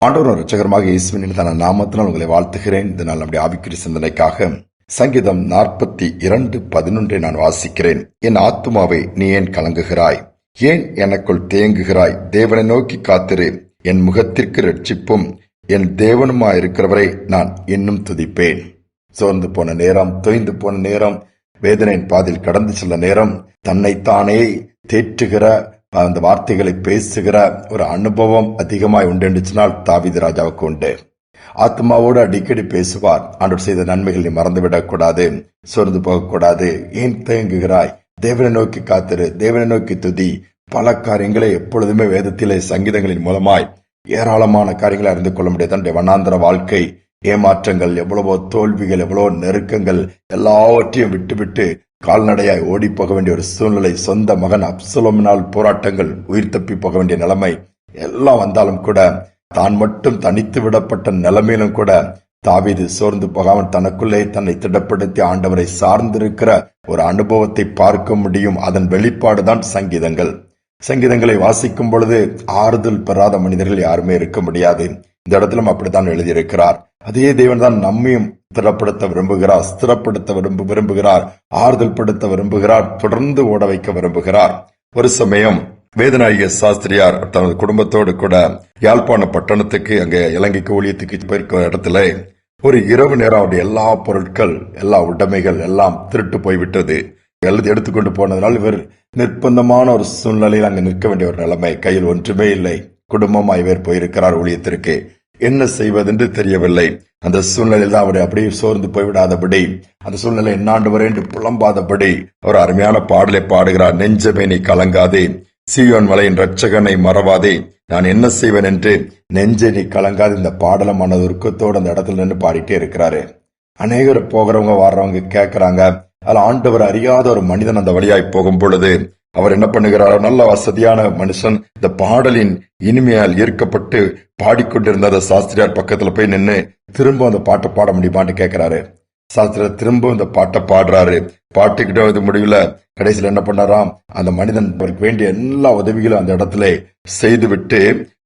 ஆண்டவரும் இரட்சகருமாக இயேசுவின் தன நாமத்தினால் உங்களை வாழ்த்துகிறேன். இந்த நாள் நம்முடைய ஆவிக்குரிய சிந்தனைக்காக சங்கீதம் 42:11 நான் வாசிக்கிறேன். என் ஆத்துமாவே, நீ ஏன் கலங்குகிறாய்? ஏன் எனக்குள் தேங்குகிறாய்? தேவனை நோக்கி காத்திரு. என் முகத்திற்கு இரட்சிப்பும் என் தேவனுமாயிருக்கிறவரை நான் இன்னும் துதிப்பேன். சோர்ந்து போன நேரம், தொய்ந்து போன நேரம், வேதனையின் பாதையில் கடந்து செல்ல நேரம், தன்னைத்தானே தேற்றுகிற அந்த வார்த்தைகளை பேசுகிற ஒரு அனுபவம் அதிகமாய் உண்டு என்று சொன்னால் தாவீது ராஜாவுக்கு உண்டு. ஆத்மாவோடு அடிக்கடி பேசுவார். ஆண்டவர் செய்த நன்மைகளை மறந்துவிடக் கூடாது, சோர்ந்து போகக்கூடாது. ஏன் தேங்குகிறாய்? தேவனை நோக்கி காத்திரு, தேவனை நோக்கி துதி. பல காரியங்களை எப்பொழுதுமே வேதத்திலே சங்கீதங்களின் மூலமாய் ஏராளமான காரியங்களை அறிந்து கொள்ள முடியாது. தன்னுடைய வண்ணாந்திர வாழ்க்கை, ஏமாற்றங்கள், எவ்வளவோ தோல்விகள், எவ்வளவோ நெருக்கங்கள், எல்லாவற்றையும் விட்டுவிட்டு கால்நடையாய் ஓடி போக வேண்டிய ஒரு சூழ்நிலை, சொந்த மகன் அப்சலோமினால் போராட்டங்கள், உயிர் தப்பி போக வேண்டிய நிலைமை எல்லாம் வந்தாலும் கூட, தான் மட்டும் தனித்து விடப்பட்ட நிலைமையிலும் கூட தாவீது சோர்ந்து போகாமல் தனக்குள்ளே தன்னை திடப்படுத்தி ஆண்டவரை சார்ந்திருக்கிற ஒரு அனுபவத்தை பார்க்க முடியும். அதன் வெளிப்பாடுதான் சங்கீதங்கள். சங்கீதங்களை வாசிக்கும் பொழுது ஆறுதல் பெறாத மனிதர்கள் யாருமே இருக்க முடியாது. இந்த இடத்திலும் அப்படித்தான் எழுதியிருக்கிறார். அதே தேவன் தான் நம்மையும் திடப்படுத்த விரும்புகிறார், ஸ்திரப்படுத்த விரும்புகிறார், ஆறுதல் படுத்த விரும்புகிறார், தொடர்ந்து ஓட வைக்க விரும்புகிறார். ஒரு சமயம் வேதநாயக சாஸ்திரியார் தனது குடும்பத்தோடு கூட யாழ்ப்பாண பட்டணத்துக்கு, அங்கே இலங்கைக்கு ஊழியத்துக்கு போயிருக்கிற இடத்துல ஒரு இரவு நேரம் அவருடைய எல்லா பொருட்கள், எல்லா உடைமைகள் எல்லாம் திருட்டு போய்விட்டது. எடுத்துக்கொண்டு போனதுனால் இவர் நிர்பந்தமான ஒரு சூழ்நிலையில் அங்கு நிற்க வேண்டிய ஒரு நிலைமை. கையில் ஒன்றுமே இல்லை. குடும்பமாய் இவர் போயிருக்கிறார் ஊழியத்திற்கு. என்ன செய்வதென்று தெரியவில்லை. அந்த சூழ்நிலையில் தான் அவர் அப்படியே சோர்ந்து போய்விடாதபடி, அந்த சூழ்நிலை என்னாண்டவரே என்று புலம்பாதபடி ஒரு அருமையான பாடலை பாடுகிறார். நெஞ்சமே நீ கலங்காதே, சீயோன் மலையின் இரட்சகனை மறவாதே, நான் என்ன செய்வேன் என்று நெஞ்சை நீ கலங்காது. இந்த பாடலை மனது உருக்கத்தோடு அந்த இடத்துல நின்று பாடிட்டே இருக்கிறாரு. அநேகர் போகிறவங்க வர்றவங்க கேட்கிறாங்க. அதில் ஆண்டவர் அறியாத ஒரு மனிதன் அந்த வழியாய் போகும் பொழுது அவர் என்ன பண்ணுகிறார்? நல்ல வசதியான மனுஷன் இந்த பாடலின் இனிமையால் ஈர்க்கப்பட்டு பாடிக்கொண்டிருந்த அந்த சாஸ்திரியார் பக்கத்துல போய் நின்று திரும்ப அந்த பாட்டை பாட முடியுமான்னு கேட்கிறாரு. சாஸ்திரியார் திரும்ப இந்த பாட்டை பாடுறாரு. பாட்டுக்கிட்ட முடியல. கடைசியில் என்ன பண்ணாராம்? அந்த மனிதன் அவருக்கு வேண்டிய எல்லா உதவிகளும் அந்த இடத்துல செய்து விட்டு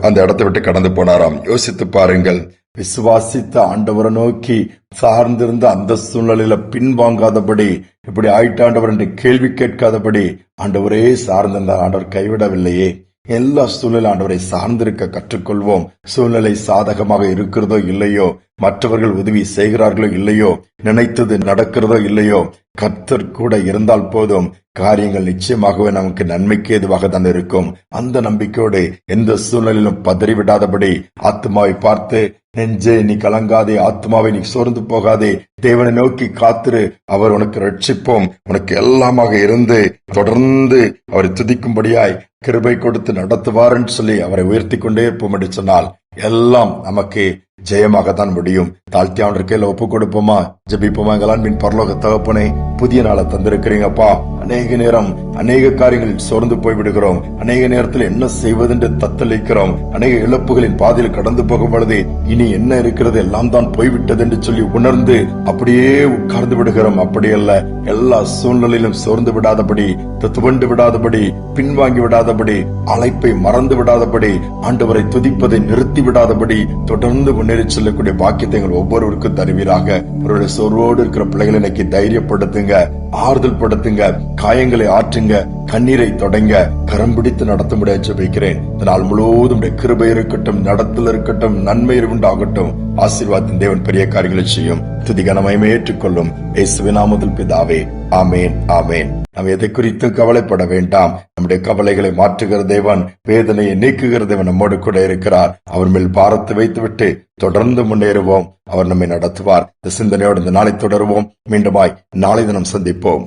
அந்த இடத்தை விட்டு கடந்து போனாராம். யோசித்து பாருங்கள். விசுவாசித்த ஆண்டவரை நோக்கி சார்ந்திருந்த அந்த சூழ்நிலையில பின்வாங்காதபடி, இப்படி ஆயிட்டாண்டவர் என்று கேள்வி கேட்காதபடி ஆண்டவரே சார்ந்திருந்த ஆண்டவர் கைவிடவில்லையே. எல்லா சூழ்நிலை ஆண்டவரை சார்ந்திருக்க கற்றுக்கொள்வோம். சூழ்நிலை சாதகமாக இருக்கிறதோ இல்லையோ, மற்றவர்கள் உதவி செய்கிறார்களோ இல்லையோ, நினைத்தது நடக்கிறதோ இல்லையோ, கர்த்தர் கூட இருந்தால் போதும், காரியங்கள் நிச்சயமாகவே நமக்கு நன்மைக்கு ஏதுவாக தான் இருக்கும். அந்த நம்பிக்கையோடு எந்த சூழ்நிலையிலும் பதறிவிடாதபடி ஆத்மாவை பார்த்து, நெஞ்சே நீ கலங்காதே, ஆத்மாவை நீ சோர்ந்து போகாதே, தேவனை நோக்கி காத்திரு, அவர் உனக்கு ரட்சிப்போம், உனக்கு எல்லாமாக இருந்து தொடர்ந்து அவரை துதிக்கும்படியாய் கிருபை கொடுத்து நடத்துவார் என்று சொல்லி அவரை உயர்த்தி கொண்டே இருப்போம் என்று சொன்னால் எல்லாம் நமக்கு ஜெயமாகத்தான் முடியும். தாழ்த்தி அவன் கையில ஒப்பு கொடுப்போமா? ஜெபிப்போமா? எங்களான் பரலோக தகப்பனே, புதிய நாளை தந்திருக்கிறீங்கப்பா. அநேக நேரம் அநேக காரியங்களில் சோர்ந்து போய்விடுகிறோம். அநேக நேரத்தில் என்ன செய்வதென்று தத்தளிக்கிறோம். அநேக இழப்புகளின் பாதையில் கடந்து போகும் பொழுது இனி என்ன இருக்கிறது, எல்லாம் தான் போய்விட்டது என்று சொல்லி உணர்ந்து அப்படியே உட்கார்ந்து விடுகிறோம். அப்படியல்ல, எல்லா சூழ்நிலையிலும் சோர்ந்து விடாதபடி, துவண்டு விடாதபடி, பின்வாங்கி விடாதபடி, அழைப்பை மறந்து விடாதபடி, ஆண்டவரை துதிப்பதை நிறுத்தி விடாதபடி தொடர்ந்து முன்னேறி செல்லக்கூடிய பாக்கியத்தை எங்கள் ஒவ்வொருவருக்கும் தருவீராக. அவருடைய சோர்வோடு இருக்கிற பிள்ளைகளை இன்னைக்கு தைரியப்படுத்துங்க, ஆறுதல் படுத்துங்க, காயங்களை ஆற்றுங்க, கண்ணீரை தொடங்க, கரம் பிடித்து நடத்த முடியாது ஜெபிக்கிறேன். நாள் முழுவதும் கிருபை இருக்கட்டும், நடத்தல் இருக்கட்டும், நன்மை உண்டாகட்டும். ஆசீர்வாதத்தின் தேவன் பெரிய காரியங்களை செய்யும். துதி கனமகிமை ஏற்றுக்கொள்ளும். இயேசுவின் நாமத்தில் பிதாவே, ஆமேன், ஆமேன். நாம் எதை குறித்தும் கவலைப்பட வேண்டாம். நம்முடைய கவலைகளை மாற்றுகிற தேவன், வேதனையை நீக்குகிற தேவன் நம்மோடு கூட இருக்கிறார். அவர் மேல் பாரத்தை வைத்துவிட்டு தொடர்ந்து முன்னேறுவோம். அவர் நம்மை நடத்துவார். இந்த சிந்தனையோடு இந்த நாளை தொடருவோம். மீண்டுமாய் நாளை தினம் சந்திப்போம்.